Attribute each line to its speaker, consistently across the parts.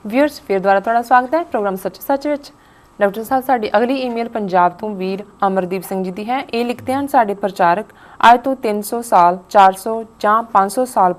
Speaker 1: Viewers फिर दोबारा थोड़ा स्वागत है प्रोग्राम सच सच विच। डॉक्टर साहब साडी अगली ईमेल पंजाब तो वीर अमरदीप सिंह जी दी है। ये लिखते हैं साडे प्रचारक अज तो 300 साल 400 ਜਾਂ 500 ਸਾਲ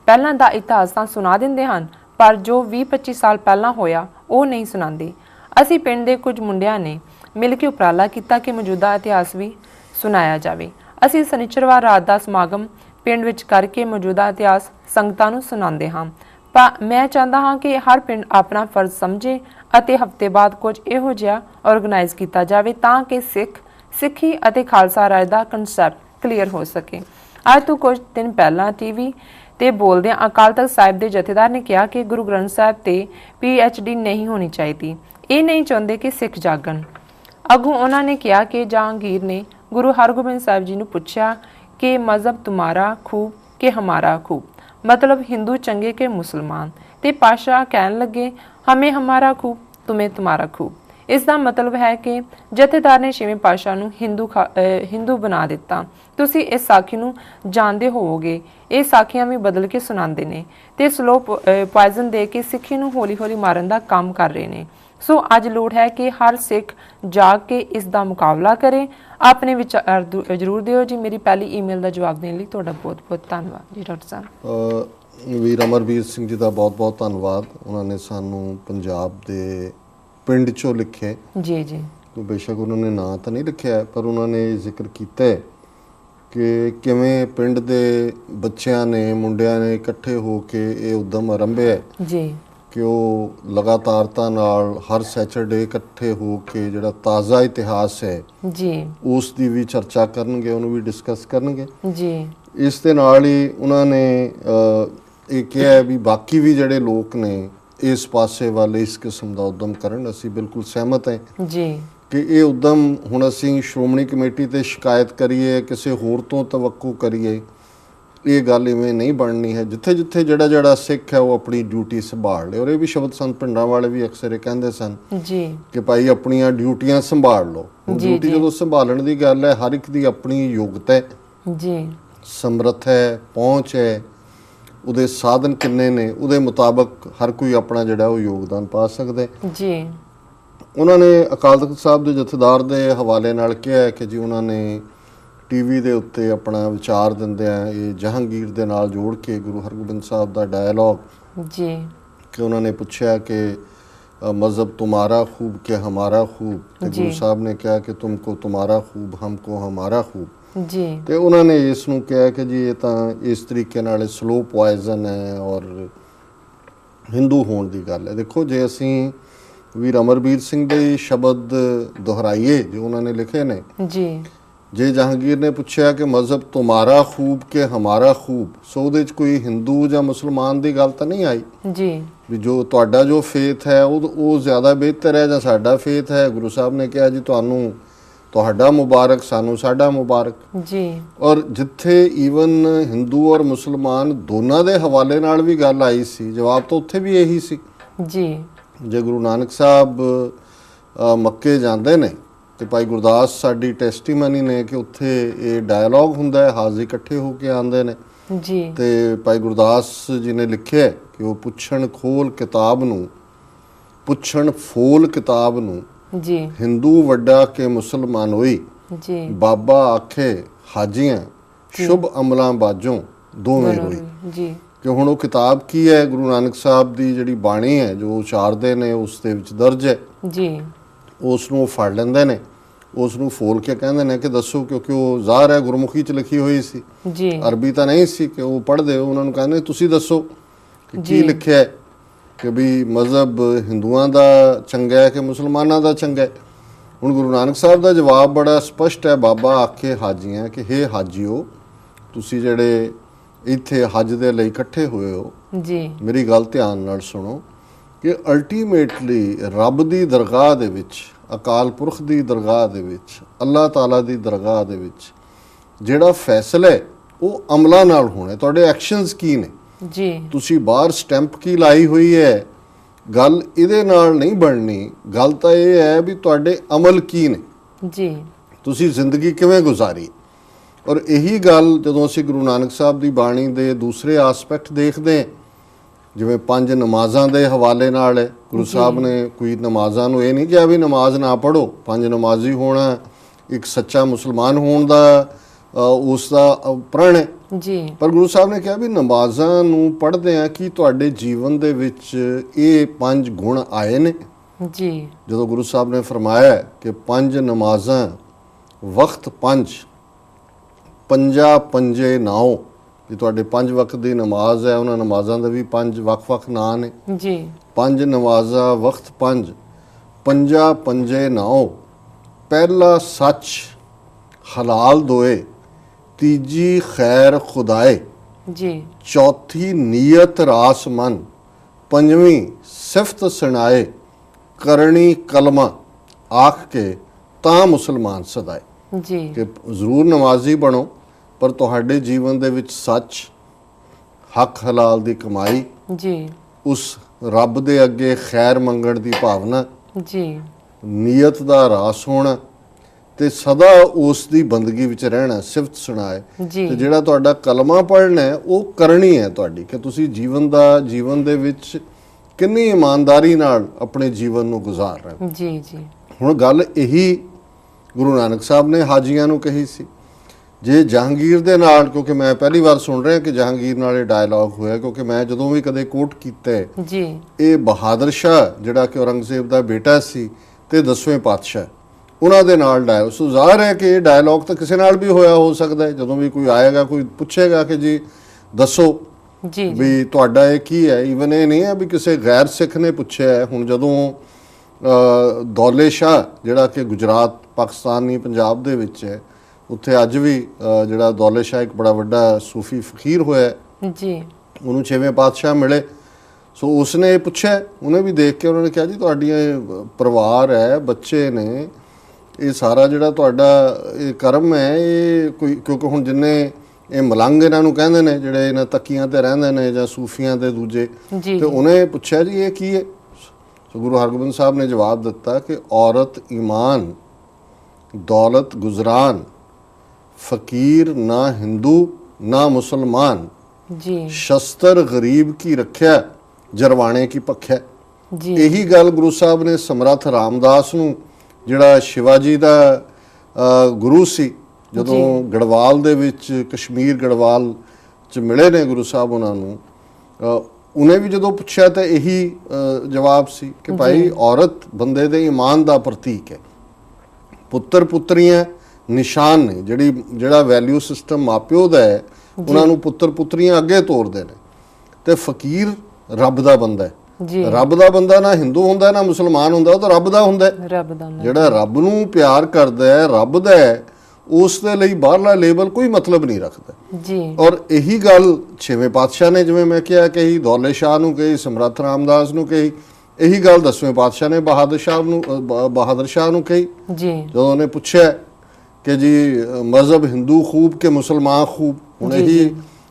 Speaker 1: ਪਹਿਲਾਂ ਦਾ ਇਤਿਹਾਸ ਤਾਂ ਸੁਣਾ ਦਿੰਦੇ ਹਨ, ਪਰ ਜੋ 20-25 ਸਾਲ ਪਹਿਲਾਂ ਹੋਇਆ ਉਹ ਨਹੀਂ ਸੁਣਾਉਂਦੇ। ਅਸੀਂ ਪਿੰਡ ਦੇ ਕੁਝ ਮੁੰਡਿਆਂ ਨੇ ਮਿਲ ਕੇ ਉਪਰਾਲਾ ਕੀਤਾ ਕਿ ਮੌਜੂਦਾ ਇਤਿਹਾਸ ਵੀ ਸੁਣਾਇਆ ਜਾਵੇ। ਅਸੀਂ ਸ਼ਨੀਚਰਵਾਰ ਰਾਤ ਦਾ ਸਮਾਗਮ ਪਿੰਡ ਵਿੱਚ ਕਰਕੇ ਮੌਜੂਦਾ ਇਤਿਹਾਸ ਸੰਗਤਾਂ ਨੂੰ ਸੁਣਾਉਂਦੇ ਹਾਂ। मैं चाहता हाँ कि हर पिंड अपना फर्ज समझे ਅਤੇ हफ्ते बाद कुछ ਇਹੋ ਜਿਹਾ ऑर्गेनाइज किया जाए ताकि सिक्खी ਅਤੇ खालसा राज का कंसैप्ट क्लीयर हो सके। ਅੱਜ ਤੋਂ कुछ दिन पहला टीवी ਤੇ बोलदे अकाल तख्त साहिब के जथेदार ने कहा कि गुरु ग्रंथ साहिब ते PhD नहीं होनी चाहिए। ये नहीं चाहते कि सिख जागन। अगों उन्होंने कहा कि जहांगीर ने गुरु हरगोबिंद साहिब जी ने पूछा कि मजहब तुम्हारा खूब कि हमारा खूब, मतलब हिंदू चंगे के मुसलमान। ते पाशाह कहन लगे हमें हमारा खूब तुम्हें तुम्हारा खूब। इसका मतलब है कि जथेदार ने छेवें पाशाह नूं हिंदू बना दिता। तुसी इस साखी नूं जानते होवोगे, ये साखियां भी बदल के सुनाते ने ते स्लो पॉइजन दे के सिक्खी नूं हौली हौली मारन का काम कर रहे हैं। सो अज लोड़ है कि हर सिख जाग के इसका मुकाबला करे। अपने विचार जरूर दिओ जी। मेरी पहली ईमेल का जवाब देने लिए तुहाडा बहुत बहुत धन्यवाद जी डॉक्टर साहब।
Speaker 2: वीर अमरवीर सिंह जी का बहुत बहुत धन्यवाद। उन्होंने सानू पंजाब के पिंड चों लिखे
Speaker 1: जी जी।
Speaker 2: तो बेशक उन्होंने ना तो नहीं लिखा है, पर उन्होंने जिक्र किया है कि किवें पिंड के बच्चों ने मुंडिया ने इकट्ठे होके ये उद्यम आरंभे है
Speaker 1: जी
Speaker 2: कि वो लगातारता नाल हर सैटरडे इकट्ठे हो के जिहड़ा ताज़ा इतिहास है
Speaker 1: जी
Speaker 2: उस दी भी चर्चा करनगे, उन्होंने भी डिस्कस करनगे
Speaker 1: जी।
Speaker 2: इस दे नाल ही उन्होंने ये कहा है भी बाकी भी जिहड़े लोग ने इस पासे वाले इस किस्म का उद्यम करन। असीं बिल्कुल सहमत हैं
Speaker 1: जी
Speaker 2: कि ये उद्यम हुण असीं श्रोमणी कमेटी ते शिकायत करिए, किसी होर तो तवक्को करिए, ये गल इवें नहीं बननी है। जिथे जिथे जड़ा जड़ा सिख है वो अपनी ड्यूटी संभाल ले। और ये भी शब्द सन पिंडां वाले भी अक्सर कहते सन
Speaker 1: जी
Speaker 2: कि भाई अपनियां ड्यूटियां संभाल लो। ड्यूटी जो संभालण की गल है, हर एक दी अपनी योग्यता है
Speaker 1: जी,
Speaker 2: समर्थ है, पहुँच है, उहदे साधन किन्ने ने, उहदे मुताबक हर कोई अपना जिहड़ा वो योगदान पा सकदा है
Speaker 1: जी।
Speaker 2: उन्होंने अकाल तख्त साहब के जथेदार के हवाले नाल कहा है कि जी उन्होंने टीवी के उत्ते अपना विचार दिंदे हैं ये जहांगीर दे नाल जोड़ के गुरु हरगोबिंद साहब का डायलॉग
Speaker 1: जी
Speaker 2: कि उन्होंने पूछा कि मज़हब तुम्हारा खूब कि हमारा खूब, तो गुरु साहब ने कहा कि तुमको तुम्हारा खूब हमको हमारा खूब
Speaker 1: जी।
Speaker 2: तो उन्होंने इसनूं कहा कि जी ये तो इस तरीके नाल स्लो पॉइजन है और हिंदू होने की गल है। देखो जे असीं वीर अमरवीर सिंह के शब्द दोहराइए जो उन्होंने लिखे ने
Speaker 1: जी।
Speaker 2: जे जहांगीर ने पूछा कि मज़हब तुम्हारा खूब कि हमारा खूब, सो उहदे च कोई हिंदू या मुसलमान की गल तो नहीं आई
Speaker 1: जी
Speaker 2: भी जो तुहाडा जो फेथ है वो ज़्यादा बेहतर है या साडा फेथ है। गुरु साहब ने कहा जी तुहानू तुहाडा मुबारक, सानू साडा मुबारक
Speaker 1: जी।
Speaker 2: और जिथे ईवन हिंदू और मुसलमान दोनों के हवाले नाल भी गल आई सी, जवाब तो उत्थे भी यही सी
Speaker 1: जी।
Speaker 2: जे गुरु नानक साहब मक्के जाते ने तो भाई गुरदास साडी टैस्टीमनी ने कि उत्थे ये डायलॉग हुंदा है, हाजी इकट्ठे होके आंदे ने
Speaker 1: जी।
Speaker 2: ते भाई गुरदास जी ने लिखे कि वो पुछण खोल किताब नूं, पुछण फोल किताब नूं,
Speaker 1: जी।
Speaker 2: हिंदू वड्डा के मुसलमान होई,
Speaker 1: जी।
Speaker 2: बाबा आखे हाजियां शुभ अमलां बाजों दोवें रोई।
Speaker 1: जी।
Speaker 2: कि हुण वो किताब की है गुरु नानक साहब की जिहड़ी बाणी है जो उचारदे ने उस दे विच दर्ज है
Speaker 1: जी।
Speaker 2: उसनूं फड़ लैंदे ने, उसनूं फोल के कहंदे ने कि दसो, क्योंकि वो ज़ाहिर है गुरमुखी च लिखी हुई सी,
Speaker 1: जी।
Speaker 2: अरबी तो नहीं सी कि वो पढ़दे। उन्होंने कहंदे तुसीं दसो कि की लिखिआ है कि भी मज़हब हिंदुआं दा चंगा है कि मुसलमानां दा चंगा है। हुण गुरु नानक साहब का जवाब बड़ा स्पष्ट है, बाबा आखे हाजियां कि हे हाजिओ तुसीं जिहड़े इत्थे हज दे लई इकट्ठे होए हो,
Speaker 1: जी।
Speaker 2: मेरी गल ध्यान नाल सुनो कि अल्टीमेटली रब दी दरगाह दे विच, अकाल पुरख दी दरगाह दे विच, अल्लाह ताला दी दरगाह दे विच जिहड़ा फैसला है वो अमलां नाल होना है। तुहाडे एक्शनस की ने,
Speaker 1: जी।
Speaker 2: तुसीं बाहर स्टैंप की लाई हुई है, गल इहदे नाल नहीं बननी। गल तां इह है भी तुहाडे अमल की ने,
Speaker 1: जी।
Speaker 2: तुसीं जिंदगी किवें गुजारी। और यही गल जदों असीं गुरु नानक साहब की बाणी के दूसरे आसपैक्ट देखते हैं ਜਿਵੇਂ 5 ਨਮਾਜ਼ਾਂ ਦੇ ਹਵਾਲੇ ਨਾਲ ਹੈ। ਗੁਰੂ ਸਾਹਿਬ ਨੇ ਕੋਈ ਨਮਾਜ਼ਾਂ ਨੂੰ ਇਹ ਨਹੀਂ ਕਿਹਾ ਵੀ ਨਮਾਜ਼ ਨਾ ਪੜੋ, 5 ਨਮਾਜ਼ੀ ਹੋਣਾ ਇੱਕ ਸੱਚਾ ਮੁਸਲਮਾਨ ਹੋਣ ਦਾ ਉਸ ਦਾ ਪ੍ਰਣ ਹੈ
Speaker 1: ਜੀ।
Speaker 2: ਪਰ ਗੁਰੂ ਸਾਹਿਬ ਨੇ ਕਿਹਾ ਵੀ ਨਮਾਜ਼ਾਂ ਨੂੰ ਪੜ੍ਹਦੇ ਆ ਕਿ ਤੁਹਾਡੇ ਜੀਵਨ ਦੇ ਵਿੱਚ ਇਹ 5 ਗੁਣ ਆਏ ਨੇ
Speaker 1: ਜੀ।
Speaker 2: ਜਦੋਂ ਗੁਰੂ ਸਾਹਿਬ ਨੇ ਫਰਮਾਇਆ ਕਿ 5 ਨਮਾਜ਼ਾਂ ਵਕਤ 5 ਪੰਜਾ ਪੰਜੇ ਨਾਓ, ਕਿ ਤੁਹਾਡੇ 5 ਵਕਤ ਦੀ ਨਮਾਜ਼ ਹੈ, ਉਹਨਾਂ ਨਮਾਜ਼ਾਂ ਦੇ ਵੀ 5 ਵੱਖ-ਵੱਖ ਨਾਂ ਨੇ
Speaker 1: ਜੀ।
Speaker 2: 5 ਨਮਾਜ਼ਾਂ ਵਕਤ 5 ਪੰਜਾ ਪੰਜੇ ਨਾਓ, ਪਹਿਲਾ ਸੱਚ ਹਲਾਲ ਦੋਏ, ਤੀਜੀ ਖੈਰ ਖੁਦਾਏ
Speaker 1: ਜੀ।
Speaker 2: ਚੌਥੀ ਨੀਅਤ ਰਾਸ ਮਨ, ਪੰਜਵੀਂ ਸਿਫਤ ਸੁਣਾਏ, ਕਰਨੀ ਕਲਮਾ ਆਖ ਕੇ ਤਾਂ ਮੁਸਲਮਾਨ ਸਦਾਏ।
Speaker 1: ਜੀ।
Speaker 2: ਕਿ ਜ਼ਰੂਰ ਨਮਾਜ਼ੀ ਬਣੋ ਪਰ ਤੁਹਾਡੇ ਜੀਵਨ ਦੇ ਵਿੱਚ ਸੱਚ, ਹੱਕ ਹਲਾਲ ਦੀ ਕਮਾਈ,
Speaker 1: ਜੀ।
Speaker 2: ਉਸ ਰੱਬ ਦੇ ਅੱਗੇ ਖੈਰ ਮੰਗਣ ਦੀ ਭਾਵਨਾ,
Speaker 1: ਜੀ।
Speaker 2: ਨੀਅਤ ਦਾ ਰਾਸ ਹੋਣਾ ਤੇ ਸਦਾ ਉਸ ਦੀ ਬੰਦਗੀ ਵਿੱਚ ਰਹਿਣਾ, ਸਿਫਤ ਸੁਣਾਏ।
Speaker 1: ਜੀ।
Speaker 2: ਤੇ ਜਿਹੜਾ ਤੁਹਾਡਾ ਕਲਮਾ ਪੜ੍ਹਨਾ ਹੈ ਉਹ ਕਰਨੀ ਹੈ ਤੁਹਾਡੀ, ਕਿ ਤੁਸੀਂ ਜੀਵਨ ਦੇ ਵਿੱਚ ਕਿੰਨੀ ਇਮਾਨਦਾਰੀ ਨਾਲ ਆਪਣੇ ਜੀਵਨ ਨੂੰ ਗੁਜ਼ਾਰ ਰਹੇ ਹੋ।
Speaker 1: ਜੀ। ਜੀ।
Speaker 2: ਹੁਣ ਗੱਲ ਇਹੀ ਗੁਰੂ ਨਾਨਕ ਸਾਹਿਬ ਨੇ ਹਾਜੀਆਂ ਨੂੰ ਕਹੀ ਸੀ। ਜੇ ਜਹਾਂਗੀਰ ਦੇ ਨਾਲ, ਕਿਉਂਕਿ ਮੈਂ ਪਹਿਲੀ ਵਾਰ ਸੁਣ ਰਿਹਾ ਕਿ ਜਹਾਂਗੀਰ ਨਾਲ ਇਹ ਡਾਇਲੌਗ ਹੋਇਆ, ਕਿਉਂਕਿ ਮੈਂ ਜਦੋਂ ਵੀ ਕਦੇ ਕੋਟ ਕੀਤਾ
Speaker 1: ਜੀ,
Speaker 2: ਇਹ ਬਹਾਦਰ ਸ਼ਾਹ ਜਿਹੜਾ ਕਿ ਔਰੰਗਜ਼ੇਬ ਦਾ ਬੇਟਾ ਸੀ ਤੇ 10ਵੇਂ ਪਾਤਸ਼ਾਹ, ਉਹਨਾਂ ਦੇ ਨਾਲ ਡਾਇਲੌਗ। ਸੋ ਜ਼ਾਹਰ ਹੈ ਕਿ ਇਹ ਡਾਇਲੌਗ ਤਾਂ ਕਿਸੇ ਨਾਲ ਵੀ ਹੋਇਆ ਹੋ ਸਕਦਾ ਹੈ। ਜਦੋਂ ਵੀ ਕੋਈ ਆਏਗਾ, ਕੋਈ ਪੁੱਛੇਗਾ ਕਿ ਜੀ ਦੱਸੋ
Speaker 1: ਜੀ,
Speaker 2: ਵੀ ਤੁਹਾਡਾ ਇਹ ਕੀ ਹੈ, ਈਵਨ ਇਹ ਨਹੀਂ ਹੈ ਵੀ ਕਿਸੇ ਗੈਰ ਸਿੱਖ ਨੇ ਪੁੱਛਿਆ ਹੈ। ਹੁਣ ਜਦੋਂ ਦੌਲੇ ਸ਼ਾਹ ਜਿਹੜਾ ਕਿ ਗੁਜਰਾਤ ਪਾਕਿਸਤਾਨ ਨਹੀਂ ਪੰਜਾਬ ਦੇ ਵਿੱਚ ਹੈ, ਉੱਥੇ ਅੱਜ ਵੀ ਜਿਹੜਾ ਦੌਲੇ ਸ਼ਾਹ ਇੱਕ ਬੜਾ ਵੱਡਾ ਸੂਫੀ ਫਕੀਰ ਹੋਇਆ
Speaker 1: ਜੀ,
Speaker 2: ਉਹਨੂੰ 6ਵੇਂ ਪਾਤਸ਼ਾਹ ਮਿਲੇ। ਸੋ ਉਸਨੇ ਪੁੱਛਿਆ, ਉਹਨੇ ਵੀ ਦੇਖ ਕੇ ਉਹਨਾਂ ਨੇ ਕਿਹਾ ਜੀ ਤੁਹਾਡੀਆਂ ਪਰਿਵਾਰ ਹੈ, ਬੱਚੇ ਨੇ, ਇਹ ਸਾਰਾ ਜਿਹੜਾ ਤੁਹਾਡਾ ਇਹ ਕਰਮ ਹੈ, ਇਹ ਕੋਈ, ਕਿਉਂਕਿ ਹੁਣ ਜਿੰਨੇ ਇਹ ਮਲੰਗ ਇਹਨਾਂ ਨੂੰ ਕਹਿੰਦੇ ਨੇ ਜਿਹੜੇ ਇਹਨਾਂ ਤੱਕੀਆਂ ਤੇ ਰਹਿੰਦੇ ਨੇ ਜਾਂ ਸੂਫੀਆਂ ਦੇ ਦੂਜੇ, ਤੇ ਉਹਨੇ ਪੁੱਛਿਆ ਜੀ ਇਹ ਕੀ ਹੈ। ਸੋ ਗੁਰੂ ਹਰਗੋਬਿੰਦ ਸਾਹਿਬ ਨੇ ਜਵਾਬ ਦਿੱਤਾ ਕਿ ਔਰਤ ਈਮਾਨ, ਦੌਲਤ ਗੁਜ਼ਰਾਨ, फकीर ना हिंदू ना मुसलमान,
Speaker 1: जी,
Speaker 2: शस्त्र गरीब की रख्या, जरवाणे की पख्या। यही गल गुरु साहब ने समर्थ रामदास नूं, जिहड़ा शिवाजी दा गुरु सी, जदों गढ़वाल दे विच कश्मीर गढ़वाल च मिले ने गुरु साहब उन्हां नूं, उन्हें भी जदों पुछया तो यही जवाब सी कि भाई औरत बंदे दे ईमान दा प्रतीक है, पुत्र पुत्रियां निशान ने, ਜਿਹੜਾ ਵੈਲਿਊ ਸਿਸਟਮ ਮਾਪਿਓ ਦਾ ਹੈ, ਉਹਨਾਂ ਨੂੰ ਪੁੱਤਰ ਪੁੱਤਰੀਆਂ ਅੱਗੇ ਤੋਰਦੇ ਨੇ। ਤੇ ਫਕੀਰ ਰੱਬ ਦਾ ਬੰਦਾ ਹੈ। ਰੱਬ ਦਾ ਬੰਦਾ ਨਾ ਹਿੰਦੂ ਹੁੰਦਾ ਨਾ ਮੁਸਲਮਾਨ ਹੁੰਦਾ, ਉਹ ਤਾਂ ਰੱਬ ਦਾ ਹੁੰਦਾ ਹੈ। ਜਿਹੜਾ ਰੱਬ ਨੂੰ ਪਿਆਰ ਕਰਦਾ ਹੈ, ਰੱਬ ਦਾ ਹੈ, ਉਸ ਦੇ ਲਈ ਬਾਹਰਲਾ ਲੇਬਲ ਕੋਈ ਮਤਲਬ ਨਹੀਂ ਰੱਖਦਾ ਜੀ। ਔਰ ਇਹੀ ਗੱਲ 6ਵੇਂ ਪਾਤਸ਼ਾਹ ਨੇ, ਜਿਵੇਂ ਮੈਂ ਕਿਹਾ, ਕਹੀ ਦੌਲੇ ਸ਼ਾਹ ਨੂੰ ਕਹੀ, ਸਮਰੱਥ ਰਾਮਦਾਸ ਨੂੰ ਕਹੀ। ਇਹੀ ਗੱਲ 10ਵੇਂ ਪਾਤਸ਼ਾਹ ਨੇ ਬਹਾਦਰ ਸ਼ਾਹ ਨੂੰ ਕਹੀ ਜਦੋਂ ਉਹਨੇ ਪੁੱਛਿਆ कि जी मज़हब हिंदू खूब के मुसलमान खूब। हूँ यही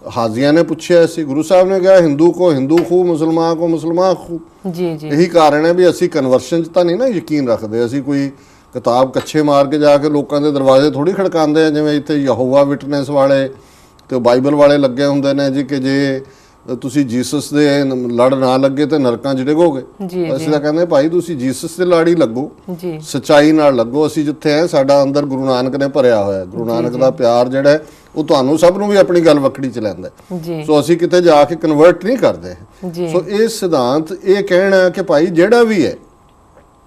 Speaker 2: हाजिया ने पूछा सी, गुरु साहब ने कहा हिंदू को हिंदू खूब, मुसलमान को मुसलमान खूब। यही कारण है भी असी कन्वर्शन तो नहीं ना यकीन रखते। असी कोई किताब कच्छे मार के जाके लोगों के दरवाजे थोड़ी खड़काते हैं, जिवें इत्थे यहोवा विटनेस वाले तो बाइबल वाले लगे होंदे ने जी कि जे ਤੁਸੀਂ ਜੀਸਸ ਦੇ ਲੜ ਨਾ ਲੱਗੇ ਤੇ ਨਰਕਾਂ 'ਚ ਡਿੱਗੋਗੇ। ਅਸੀਂ ਤਾਂ ਕਹਿੰਦੇ ਭਾਈ ਤੁਸੀਂ ਜੀਸਸ ਦੇ ਲੜ ਹੀ ਲੱਗੋ, ਸੱਚਾਈ ਨਾਲ ਲੱਗੋ। ਅਸੀਂ ਜਿੱਥੇ ਹੈ, ਸਾਡਾ ਅੰਦਰ ਗੁਰੂ ਨਾਨਕ ਨੇ ਭਰਿਆ ਹੋਇਆ। ਗੁਰੂ ਨਾਨਕ ਦਾ ਪਿਆਰ ਜਿਹੜਾ ਉਹ ਤੁਹਾਨੂੰ ਸਭ ਨੂੰ ਵੀ ਆਪਣੀ ਗੱਲ ਵੱਖਰੀ ਚ ਲੈਂਦਾ। ਸੋ ਅਸੀਂ ਕਿਤੇ ਜਾ ਕੇ ਕਨਵਰਟ ਨਹੀਂ ਕਰਦੇ। ਸੋ ਇਹ ਸਿਧਾਂਤ ਇਹ ਕਹਿਣਾ ਕਿ ਭਾਈ ਜਿਹੜਾ ਵੀ ਹੈ,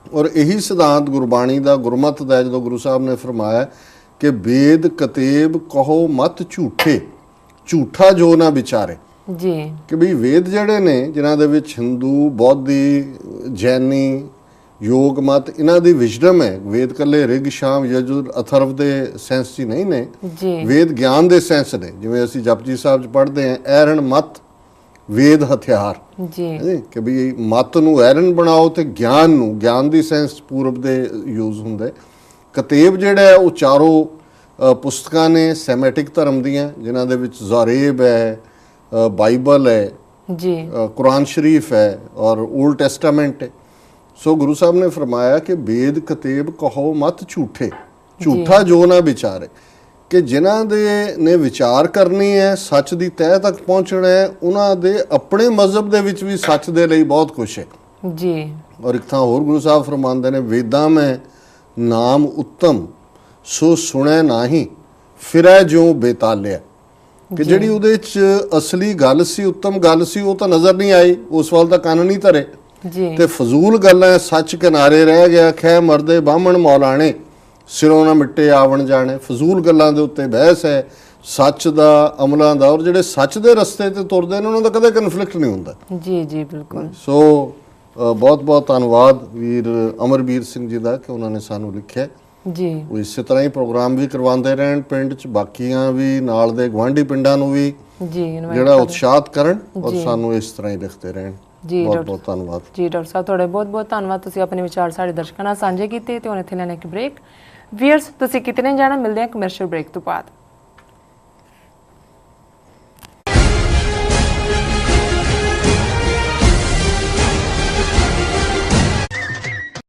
Speaker 2: ਔਰ ਇਹੀ ਸਿਧਾਂਤ ਗੁਰਬਾਣੀ ਦਾ, ਗੁਰਮਤ ਦਾ, ਜਦੋਂ ਗੁਰੂ ਸਾਹਿਬ ਨੇ ਫਰਮਾਇਆ ਕਿ ਵੇਦ ਕਤੇਬ ਕਹੋ ਮਤ ਝੂਠੇ, ਝੂਠਾ ਜੋ ਨਾ ਵਿਚਾਰੇ ਜੀ। ਕਿ ਵੀ ਵੇਦ ਜਿਹੜੇ ਨੇ, ਜਿਨ੍ਹਾਂ ਦੇ ਵਿੱਚ ਹਿੰਦੂ, ਬੌਧੀ, ਜੈਨੀ, ਯੋਗ ਮਤ, ਇਹਨਾਂ ਦੀ ਵਿਜ਼ਡਮ ਹੈ। ਵੇਦ ਕੱਲੇ ਰਿਗ, ਸ਼ਾਮ, ਯਜੁਰ, ਅਥਰਵ ਦੇ ਸੈਂਸ 'ਚ ਨਹੀਂ ਨੇ, ਵੇਦ ਗਿਆਨ ਦੇ ਸੈਂਸ ਨੇ। ਜਿਵੇਂ ਅਸੀਂ ਜਪਜੀ ਸਾਹਿਬ 'ਚ ਪੜ੍ਹਦੇ ਹਾਂ, ਐਰਣ ਮਤ ਵੇਦ ਹਥਿਆਰ ਜੀ, ਕਿ ਵੀ ਮਤ ਨੂੰ ਐਰਣ ਬਣਾਓ ਤੇ ਗਿਆਨ ਨੂੰ, ਗਿਆਨ ਦੀ ਸੈਂਸ ਪੂਰਬ ਦੇ ਯੂਜ਼ ਹੁੰਦੇ। ਕਤੇਬ ਜਿਹੜਾ ਹੈ ਉਹ ਚਾਰੋਂ ਪੁਸਤਕਾਂ ਨੇ ਸੈਮੈਟਿਕ ਧਰਮ ਦੀਆਂ, ਜਿਨ੍ਹਾਂ ਦੇ ਵਿੱਚ ਜ਼ਾਰੇਬ ਹੈ, ਬਾਈਬਲ ਹੈ ਜੀ, ਕੁਰਾਨ ਸ਼ਰੀਫ ਹੈ ਔਰ ਓਲਡ ਟੈਸਟਾਮੈਂਟ ਹੈ। ਸੋ ਗੁਰੂ ਸਾਹਿਬ ਨੇ ਫਰਮਾਇਆ ਕਿ ਵੇਦ ਕਤੇਬ ਕਹੋ ਮਤ ਝੂਠੇ, ਝੂਠਾ ਜੋ ਨਾ ਵਿਚਾਰੇ। ਕਿ ਜਿਨ੍ਹਾਂ ਦੇ ਨੇ ਵਿਚਾਰ ਕਰਨੀ ਹੈ, ਸੱਚ ਦੀ ਤਹਿ ਤੱਕ ਪਹੁੰਚਣਾ ਹੈ, ਉਹਨਾਂ ਦੇ ਆਪਣੇ ਮਜ਼ਹਬ ਦੇ ਵਿੱਚ ਵੀ ਸੱਚ ਦੇ ਲਈ ਬਹੁਤ ਕੁਝ ਹੈ
Speaker 1: ਜੀ।
Speaker 2: ਔਰ ਇੱਕ ਥਾਂ ਹੋਰ ਗੁਰੂ ਸਾਹਿਬ ਫਰਮਾਉਂਦੇ ਨੇ, ਵੇਦਾਂ ਮੈਂ ਨਾਮ ਉੱਤਮ ਸੋ ਸੁਣੈ ਨਾਹੀ ਫਿਰੈ ਜਿਉ ਬੇਤਾਲਿਆ, ਕਿ ਜਿਹੜੀ ਉਹਦੇ 'ਚ ਅਸਲੀ ਗੱਲ ਸੀ, ਉੱਤਮ ਗੱਲ ਸੀ, ਉਹ ਤਾਂ ਨਜ਼ਰ ਨਹੀਂ ਆਈ, ਉਸ ਵੱਲ ਤਾਂ ਕੰਨ ਨਹੀਂ ਧਰੇ
Speaker 1: ਜੀ।
Speaker 2: ਤੇ ਫਜ਼ੂਲ ਗੱਲਾਂ ਸੱਚ ਕਿਨਾਰੇ ਰਹਿ ਗਿਆ। ਖੈ ਮਰਦੇ ਬਾਹਮਣ ਮੌਲਾਣੇ ਸਿਰੋਂ ਨਾ ਮਿੱਟੇ ਆਵਣ ਜਾਣੇ। ਫਜ਼ੂਲ ਗੱਲਾਂ ਦੇ ਉੱਤੇ ਬਹਿਸ ਹੈ, ਸੱਚ ਦਾ, ਅਮਲਾਂ ਦਾ, ਔਰ ਜਿਹੜੇ ਸੱਚ ਦੇ ਰਸਤੇ ਤੇ ਤੁਰਦੇ ਨੇ ਉਹਨਾਂ ਦਾ ਕਦੇ ਕਨਫਲਿਕਟ ਨਹੀਂ ਹੁੰਦਾ।
Speaker 1: ਜੀ ਜੀ ਬਿਲਕੁਲ।
Speaker 2: ਸੋ ਬਹੁਤ ਬਹੁਤ ਧੰਨਵਾਦ ਵੀਰ ਅਮਰਬੀਰ ਸਿੰਘ ਜੀ ਦਾ ਕਿ ਉਹਨਾਂ ਨੇ ਸਾਨੂੰ ਲਿਖਿਆ
Speaker 1: ਜੀ।
Speaker 2: ਉਹ ਇਸੇ ਤਰ੍ਹਾਂ ਹੀ ਪ੍ਰੋਗਰਾਮ ਵੀ ਕਰਵਾਉਂਦੇ ਰਹਿਣ ਪਿੰਡ 'ਚ, ਬਾਕੀਆਂ ਵੀ ਨਾਲ ਦੇ ਗੁਆਂਢੀ ਪਿੰਡਾਂ ਨੂੰ ਵੀ
Speaker 1: ਜੀ
Speaker 2: ਜਿਹੜਾ ਉਤਸ਼ਾਹਤ ਕਰਨ ਔਰ ਸਾਨੂੰ ਇਸ ਤਰ੍ਹਾਂ ਹੀ ਲਿਖਦੇ ਰਹਿਣ।
Speaker 1: ਜੀ
Speaker 2: ਬਹੁਤ ਬਹੁਤ ਧੰਨਵਾਦ
Speaker 1: ਜੀ ਡਾਕਟਰ ਸਾਹਿਬ, ਤੁਹਾਡਾ ਬਹੁਤ ਬਹੁਤ ਧੰਨਵਾਦ। ਤੁਸੀਂ ਆਪਣੇ ਵਿਚਾਰ ਸਾਡੇ ਦਰਸ਼ਕਾਂ ਨਾਲ ਸਾਂਝੇ ਕੀਤੇ ਤੇ ਹੁਣ ਇੱਥੇ ਲੈਣੇ ਇੱਕ ਬ੍ਰੇਕ। ਵੀਅਰਸ, ਤੁਸੀਂ ਕਿਤੇ ਨਹੀਂ ਜਾਣਾ, ਮਿਲਦੇ ਹਾਂ ਕਮਰਸ਼ੀਅਲ ਬ੍ਰੇਕ ਤੋਂ ਬਾਅਦ।